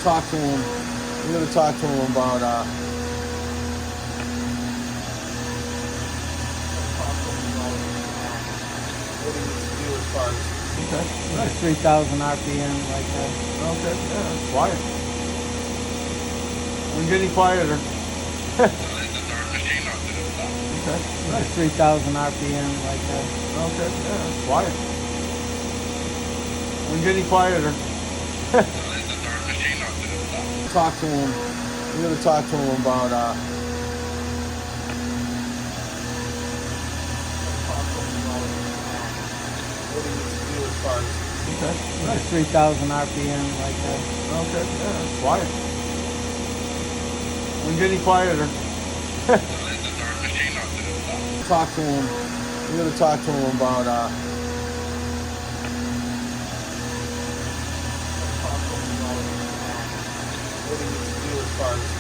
Talk to him. We're gonna talk to him about what he needs to do as far as. Okay. Like 3,000 RPM, like that. Okay. Yeah. It's quiet. We're getting quieter. Okay. Like 3,000 RPM, like that. Okay. Yeah. It's quiet. We're getting quieter. Talk to him. We're gonna talk to him about what he needs to do as far as. Okay. Like 3,000 RPM, like that. Okay. Yeah. It's quiet. We're getting quieter. Talk to him. We're gonna talk to him about what he needs to do as far as.